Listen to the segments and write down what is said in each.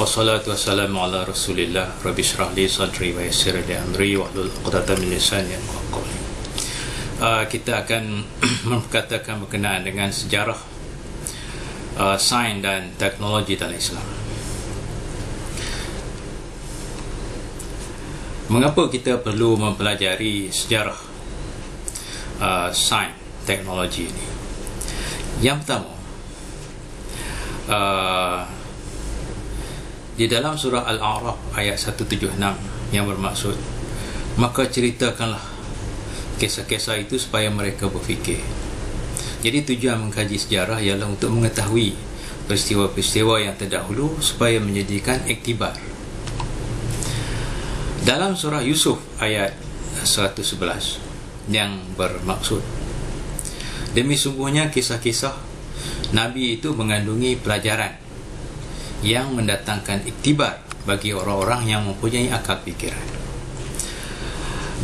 Wassalatu wassalamu ala rasulillah. Rabbi syrah li sadri wa yassir li amri wahlul 'uqdatam min lisani yafqahu qawli. Kita akan berkatakan berkenaan dengan sejarah sains dan teknologi dalam Islam. Mengapa kita perlu mempelajari sejarah sains teknologi ini? Yang pertama, di dalam surah Al-A'raf ayat 176 yang bermaksud, maka ceritakanlah kisah-kisah itu supaya mereka berfikir. Jadi tujuan mengkaji sejarah ialah untuk mengetahui peristiwa-peristiwa yang terdahulu supaya menjadikan iktibar. Dalam surah Yusuf ayat 111 yang bermaksud, demi sungguhnya kisah-kisah Nabi itu mengandungi pelajaran yang mendatangkan iktibar bagi orang-orang yang mempunyai akal fikiran.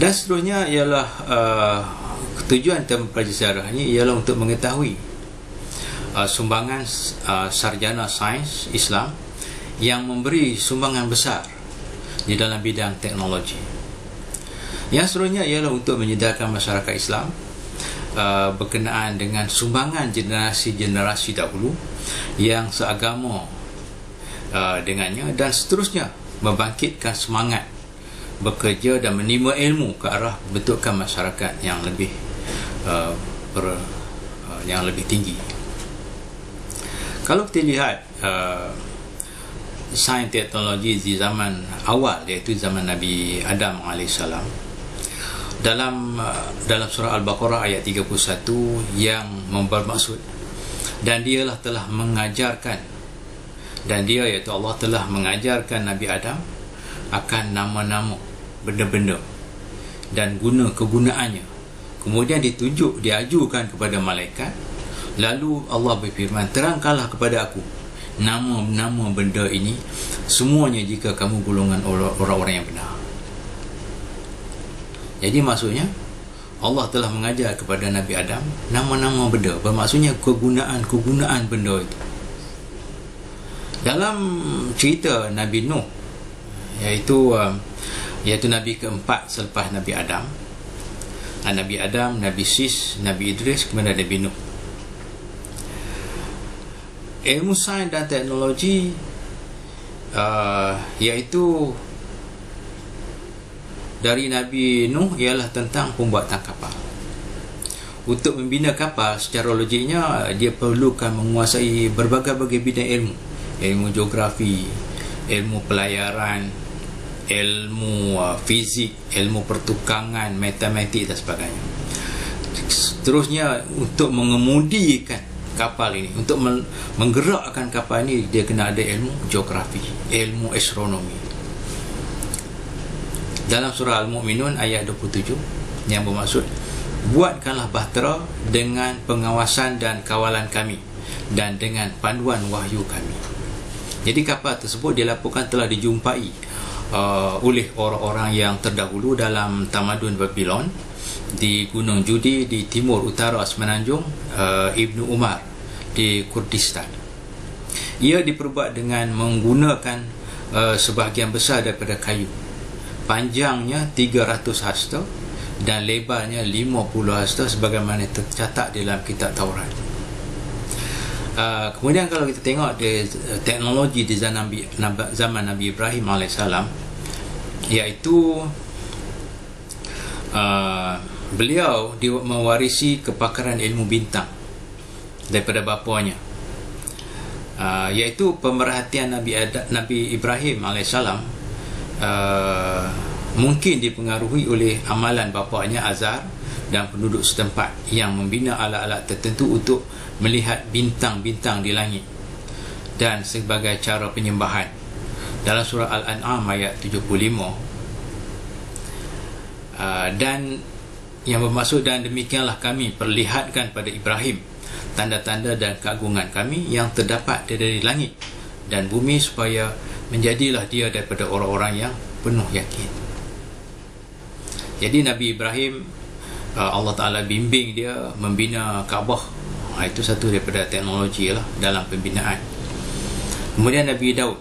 Dan seterusnya ialah tujuan mempelajari sejarah ini ialah untuk mengetahui sumbangan sarjana sains Islam yang memberi sumbangan besar di dalam bidang teknologi. Yang seterusnya ialah untuk menyedarkan masyarakat Islam berkenaan dengan sumbangan generasi-generasi dahulu yang seagama dengannya, dan seterusnya membangkitkan semangat bekerja dan menerima ilmu ke arah bentukan masyarakat yang lebih tinggi. Kalau kita lihat sains teknologi di zaman awal, iaitu zaman Nabi Adam AS, dalam surah Al-Baqarah ayat 31 yang bermaksud, dan dialah telah mengajarkan, dan dia iaitu Allah telah mengajarkan Nabi Adam akan nama-nama benda-benda dan kegunaannya. Kemudian diajukan kepada malaikat. Lalu Allah berfirman, terangkanlah kepada aku nama-nama benda ini semuanya jika kamu golongan orang-orang yang benar. Jadi maksudnya Allah telah mengajar kepada Nabi Adam nama-nama benda, bermaksudnya kegunaan benda itu. Dalam cerita Nabi Nuh, iaitu Nabi keempat selepas Nabi Adam, Nabi Sis, Nabi Idris, kemudian Nabi Nuh. Ilmu sains dan teknologi iaitu dari Nabi Nuh ialah tentang pembuatan kapal. Untuk membina kapal, secara logiknya dia perlukan menguasai berbagai-bagai bidang ilmu geografi, ilmu pelayaran, ilmu fizik, ilmu pertukangan, matematik dan sebagainya. Seterusnya, untuk mengemudikan kapal ini, untuk menggerakkan kapal ini, dia kena ada ilmu geografi, ilmu astronomi. Dalam surah Al-Mu'minun ayat 27 yang bermaksud, buatkanlah bahtera dengan pengawasan dan kawalan kami dan dengan panduan wahyu kami. Jadi kapal tersebut dilaporkan telah dijumpai oleh orang-orang yang terdahulu dalam tamadun Babylon di Gunung Judi di timur utara semenanjung Ibnu Umar di Kurdistan. Ia diperbuat dengan menggunakan sebahagian besar daripada kayu. Panjangnya 300 hasta dan lebarnya 50 hasta sebagaimana tercatat dalam kitab Taurat. Kemudian kalau kita tengok teknologi di zaman Nabi Ibrahim AS, iaitu beliau mewarisi kepakaran ilmu bintang daripada bapanya, iaitu pemerhatian Nabi Ibrahim AS mungkin dipengaruhi oleh amalan bapanya Azar dan penduduk setempat yang membina alat-alat tertentu untuk melihat bintang-bintang di langit dan sebagai cara penyembahan. Dalam surah Al-An'am ayat 75 dan yang bermaksud, dan demikianlah kami perlihatkan pada Ibrahim tanda-tanda dan keagungan kami yang terdapat dari langit dan bumi supaya menjadilah dia daripada orang-orang yang penuh yakin. Jadi Nabi Ibrahim, Allah Ta'ala bimbing dia membina Kaabah. Itu satu daripada teknologi lah dalam pembinaan. Kemudian Nabi Daud,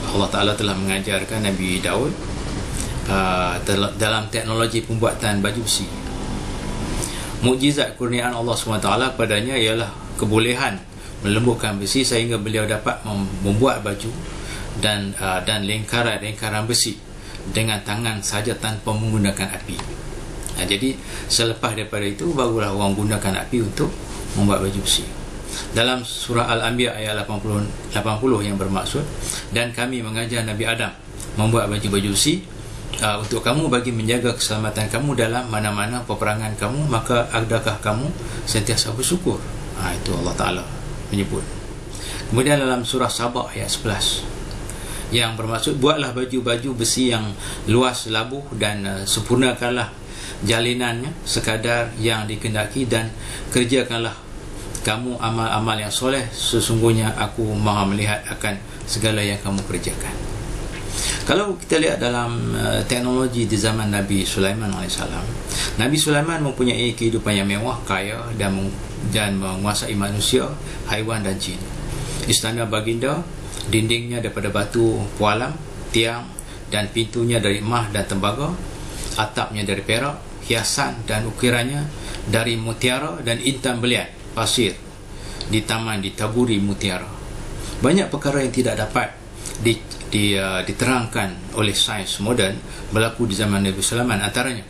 Allah Ta'ala telah mengajarkan Nabi Daud dalam teknologi pembuatan baju besi. Mukjizat kurniaan Allah SWT padanya ialah kebolehan melembutkan besi sehingga beliau dapat membuat baju dan lingkaran besi dengan tangan saja tanpa menggunakan api. Jadi selepas daripada itu barulah orang gunakan api untuk membuat baju besi. Dalam surah Al-Anbiya ayat 80 yang bermaksud, dan kami mengajar Nabi Adam membuat baju-baju besi untuk kamu bagi menjaga keselamatan kamu dalam mana-mana peperangan kamu, maka adakah kamu sentiasa bersyukur? Itu Allah Ta'ala menyebut. Kemudian dalam surah Sabah ayat 11 yang bermaksud, buatlah baju-baju besi yang luas labuh dan sempurnakanlah jalinannya sekadar yang dikehendaki, dan kerjakanlah kamu amal-amal yang soleh, sesungguhnya aku maha melihat akan segala yang kamu kerjakan. Kalau kita lihat dalam teknologi di zaman Nabi Sulaiman AS, Nabi Sulaiman mempunyai kehidupan yang mewah, kaya dan menguasai manusia, haiwan dan jin. Istana baginda, dindingnya daripada batu pualam, tiang dan pintunya dari emas dan tembaga, atapnya dari perak, hiasan dan ukirannya dari mutiara dan intan belian pasir di taman ditaburi mutiara. Banyak perkara yang tidak dapat diterangkan oleh sains moden berlaku di zaman Nabi Sulaiman, antaranya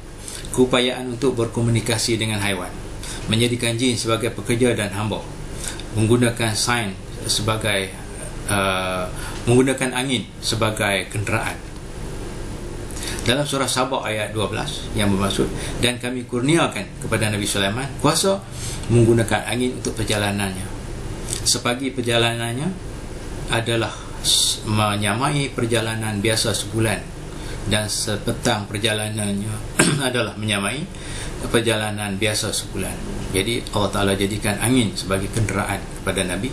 keupayaan untuk berkomunikasi dengan haiwan, menjadikan jin sebagai pekerja dan hamba, menggunakan sains sebagai menggunakan angin sebagai kenderaan. Dalam surah Sabah ayat 12 yang bermaksud, dan kami kurniakan kepada Nabi Sulaiman kuasa menggunakan angin untuk perjalanannya. Sepagi perjalanannya adalah menyamai perjalanan biasa sebulan, dan sepetang perjalanannya adalah menyamai perjalanan biasa sebulan. Jadi Allah Ta'ala jadikan angin sebagai kenderaan kepada Nabi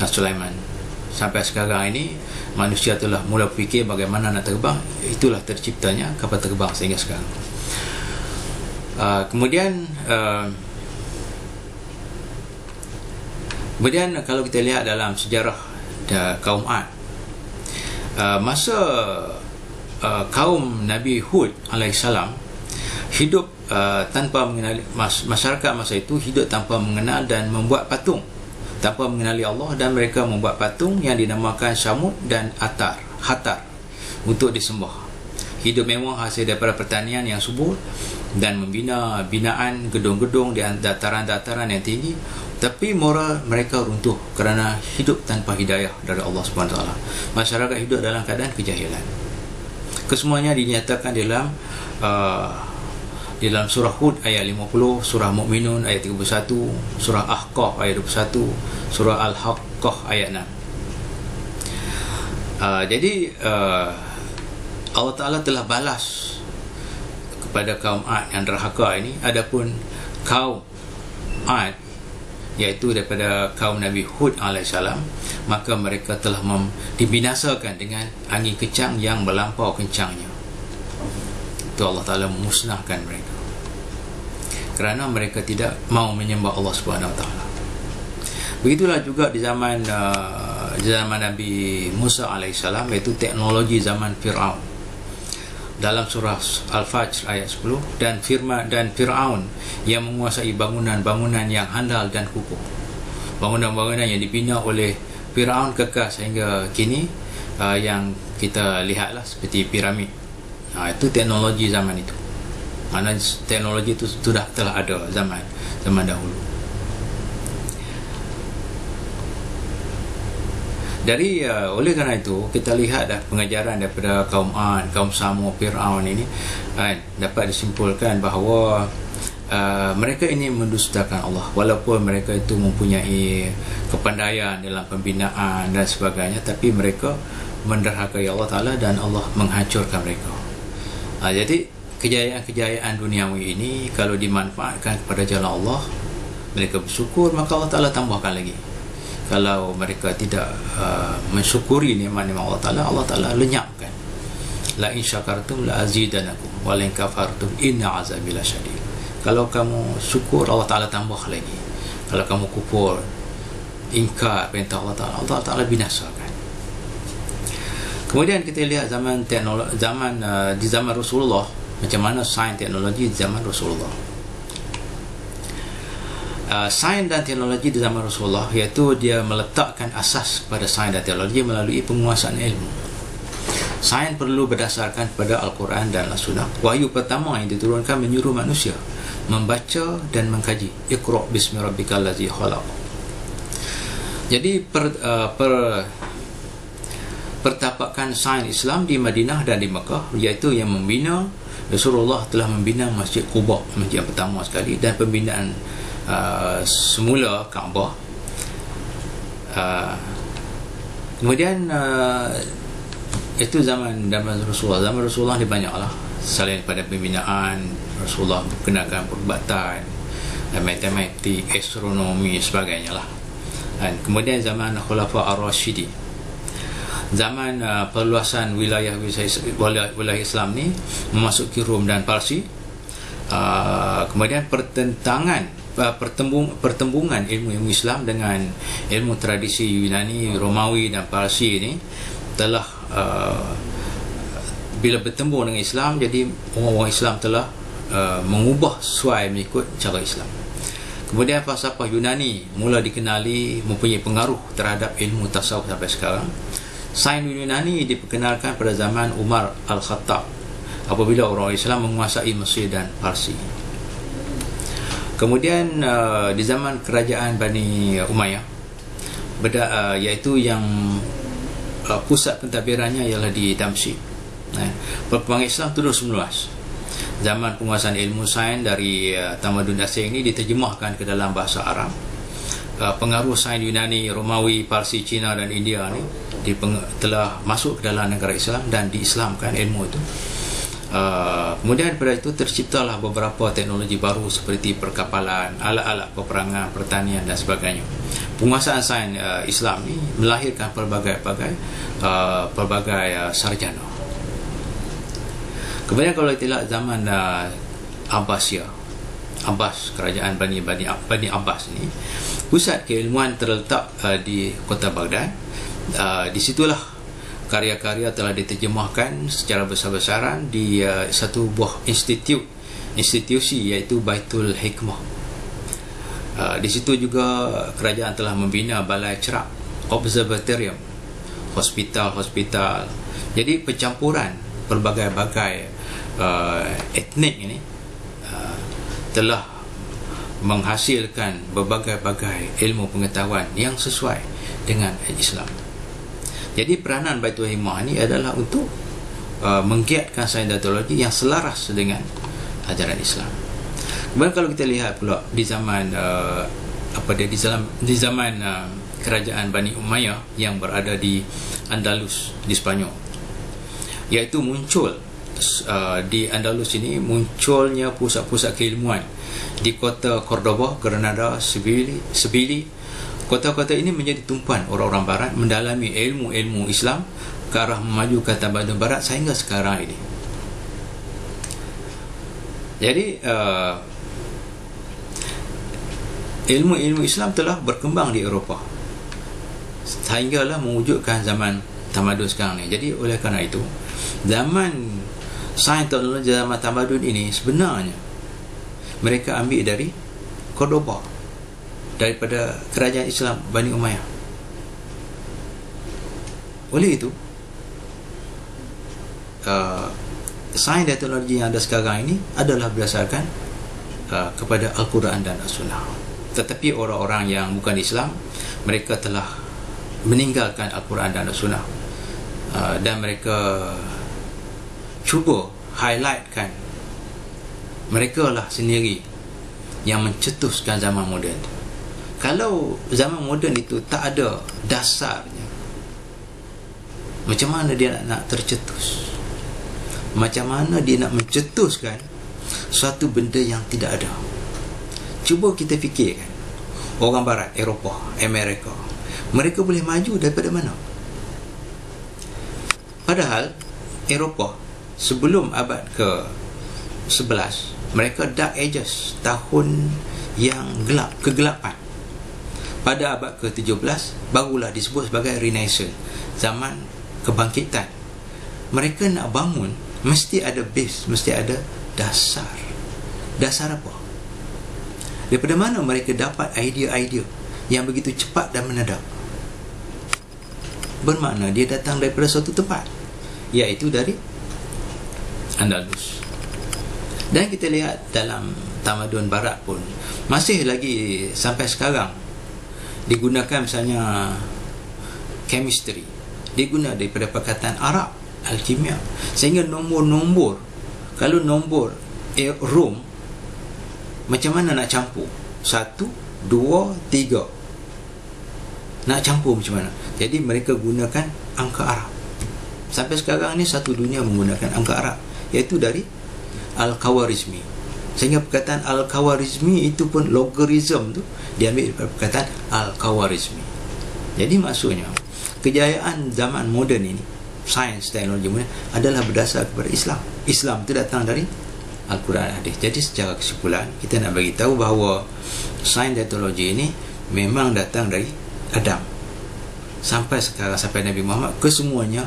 Sulaiman. Sampai sekarang ini manusia telah mula fikir bagaimana nak terbang. Itulah terciptanya kapal terbang sehingga sekarang. Kemudian kalau kita lihat dalam sejarah kaum Ad, masa kaum Nabi Hud alaihissalam hidup tanpa mengenali, masyarakat masa itu hidup tanpa mengenal dan membuat patung, tanpa mengenali Allah, dan mereka membuat patung yang dinamakan Syamud dan Hatar untuk disembah. Hidup mewah hasil daripada pertanian yang subur dan membina binaan gedung-gedung di dataran-dataran yang tinggi, tapi moral mereka runtuh kerana hidup tanpa hidayah dari Allah SWT. Masyarakat hidup dalam keadaan kejahilan. Kesemuanya dinyatakan dalam surah Hud ayat 50, surah Mu'minun ayat 31, surah Ahqaf ayat 21, surah Al-Haqqah ayat 6. Jadi Allah Ta'ala telah balas kepada kaum Ad yang derhaka ini. Adapun kaum Ad, iaitu daripada kaum Nabi Hud alaihissalam, maka mereka telah dibinasakan dengan angin kencang yang melampau kencangnya. Itu Allah Ta'ala memusnahkan mereka kerana mereka tidak mau menyembah Allah SWT. Begitulah juga di zaman Nabi Musa alaihissalam, iaitu teknologi zaman Fir'aun. Dalam surah Al-Fajr ayat 10, dan Fir'aun yang menguasai bangunan-bangunan yang handal dan kukuh. Bangunan-bangunan yang dibina oleh Fir'aun kekal sehingga kini, yang kita lihatlah seperti piramid. Itu teknologi zaman itu. Mana teknologi itu telah ada zaman dahulu. Oleh kerana itu kita lihat pengajaran daripada kaum Ad, kaum Samud, Fir'aun ini dapat disimpulkan bahawa mereka ini mendustakan Allah, walaupun mereka itu mempunyai kepandaian dalam pembinaan dan sebagainya, tapi mereka menderhakai Allah Ta'ala dan Allah menghancurkan mereka. Jadi kejayaan-kejayaan duniawi ini kalau dimanfaatkan kepada jalan Allah, mereka bersyukur, maka Allah Ta'ala tambahkan lagi. Kalau mereka tidak mensyukuri nikmat-nikmat Allah Ta'ala lenyapkan. La in syakartum la azidanakum wa la in kafartum inna azabi lasyadid. Kalau kamu syukur, Allah Ta'ala tambah lagi. Kalau kamu kufur, ingkar perintah Allah Ta'ala binasakan. Kemudian kita lihat di zaman Rasulullah, macam mana sains teknologi di zaman Rasulullah. Sains dan teknologi di zaman Rasulullah, iaitu dia meletakkan asas pada sains dan teknologi melalui penguasaan ilmu. Sains perlu berdasarkan pada Al-Quran dan As-Sunnah. Wahyu pertama yang diturunkan menyuruh manusia membaca dan mengkaji. Iqra' bismi rabbikal ladzi khalaq. Jadi pertapakan sains Islam di Madinah dan di Mekah, iaitu yang membina, Rasulullah telah membina Masjid Quba, masjid yang pertama sekali, dan pembinaan semula Kaabah. Kemudian itu zaman Rasulullah. Zaman Rasulullah ni banyaklah, selain pada pembinaan, Rasulullah berkenalkan perubatan, matematik, astronomi, sebagainya lah. Dan kemudian zaman Khulafa Ar-Rasyidin, zaman perluasan wilayah Islam ni memasuki Rom dan Parsi. Kemudian pertembungan ilmu Islam dengan ilmu tradisi Yunani, Romawi dan Parsi ini telah bila bertembung dengan Islam, jadi orang Islam telah mengubah sesuai mengikut cara Islam. Kemudian falsafah Yunani mula dikenali, mempunyai pengaruh terhadap ilmu tasawuf sampai sekarang. Sains Yunani diperkenalkan pada zaman Umar Al-Khattab, apabila orang Islam menguasai Mesir dan Parsi. Kemudian di zaman kerajaan Bani Umayyah, iaitu yang pusat pentadbirannya ialah di Damsyik. Perkembangan Islam terus meluas. Zaman penguasaan ilmu sains dari tamadun asing ini diterjemahkan ke dalam bahasa Arab. Pengaruh sains Yunani, Romawi, Parsi, Cina dan India ni telah masuk ke dalam negara Islam dan diislamkan ilmu itu. Kemudian pada itu terciptalah beberapa teknologi baru seperti perkapalan, alat-alat peperangan, pertanian dan sebagainya. Penguasaan sains Islam ni melahirkan pelbagai sarjana. Kemudian kalau kita lihat zaman Abbas, kerajaan Bani Abbas ni, pusat keilmuan terletak di kota Baghdad. Di situlah karya-karya telah diterjemahkan secara besar-besaran di satu buah institusi, iaitu Baitul Hikmah. Di situ juga kerajaan telah membina balai cerak, observatorium, hospital. Jadi pencampuran pelbagai-bagai etnik ini telah menghasilkan berbagai-bagai ilmu pengetahuan yang sesuai dengan Islam. Jadi peranan Baitul Hikmah ini adalah untuk menggiatkan sains dan teknologi yang selaras dengan ajaran Islam. Kemudian kalau kita lihat pula di zaman kerajaan Bani Umayyah yang berada di Andalus, di Spanyol, iaitu muncul di Andalus ini munculnya pusat-pusat keilmuan di kota Cordoba, Granada, Sevilla. Kota-kota ini menjadi tumpuan orang-orang barat mendalami ilmu-ilmu Islam ke arah memajukan tamadun barat sehingga sekarang ini. Jadi ilmu-ilmu Islam telah berkembang di Eropah sehinggalah mewujudkan zaman tamadun sekarang ni. Jadi oleh kerana itu, zaman sains teknologi zaman tamadun ini sebenarnya mereka ambil dari Cordoba, daripada kerajaan Islam Bani Umayyah. Oleh itu, sains dan teknologi yang ada sekarang ini adalah berdasarkan kepada Al-Quran dan As-Sunnah. Tetapi orang-orang yang bukan Islam, mereka telah meninggalkan Al-Quran dan As-Sunnah, dan mereka cuba highlightkan mereka lah sendiri yang mencetuskan zaman moden. Kalau zaman moden itu tak ada dasarnya, macam mana dia nak tercetus? Macam mana dia nak mencetuskan suatu benda yang tidak ada? Cuba kita fikirkan, orang barat, Eropah, Amerika, mereka boleh maju daripada mana? Padahal Eropah sebelum abad ke-11, mereka Dark Ages, tahun yang gelap, kegelapan. Pada abad ke-17 barulah disebut sebagai Renaissance, zaman kebangkitan mereka nak bangun mesti ada base, mesti ada dasar. Dasar apa? Daripada mana mereka dapat idea-idea yang begitu cepat dan mendadak? Bermakna dia datang daripada suatu tempat, iaitu dari Andalus. Dan kita lihat dalam tamadun barat pun masih lagi sampai sekarang digunakan, misalnya chemistry diguna daripada perkataan Arab, alkimia, sehingga nombor-nombor, kalau nombor Rom, macam mana nak campur 1, 2, 3, nak campur macam mana? Jadi mereka gunakan angka Arab. Sampai sekarang ni satu dunia menggunakan angka Arab, iaitu dari Al-Khawarizmi. Sehingga perkataan Al-Khawarizmi itu pun logaritm tu diambil daripada perkataan Al-Khawarizmi. Jadi maksudnya kejayaan zaman moden ini, sains, teknologi moden, adalah berdasar kepada Islam. Islam itu datang dari Al-Quran, hadis. Jadi secara kesimpulan kita nak bagi tahu bahawa sains dan teknologi ini memang datang dari Adam sampai sekarang, sampai Nabi Muhammad, kesemuanya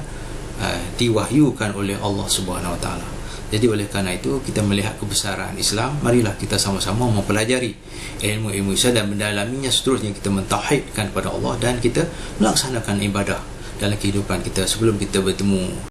diwahyukan oleh Allah Subhanahu Wa Taala. Jadi oleh kerana itu kita melihat kebesaran Islam, marilah kita sama-sama mempelajari ilmu-ilmu Islam dan mendalaminya, seterusnya kita mentauhidkan kepada Allah dan kita melaksanakan ibadah dalam kehidupan kita sebelum kita bertemu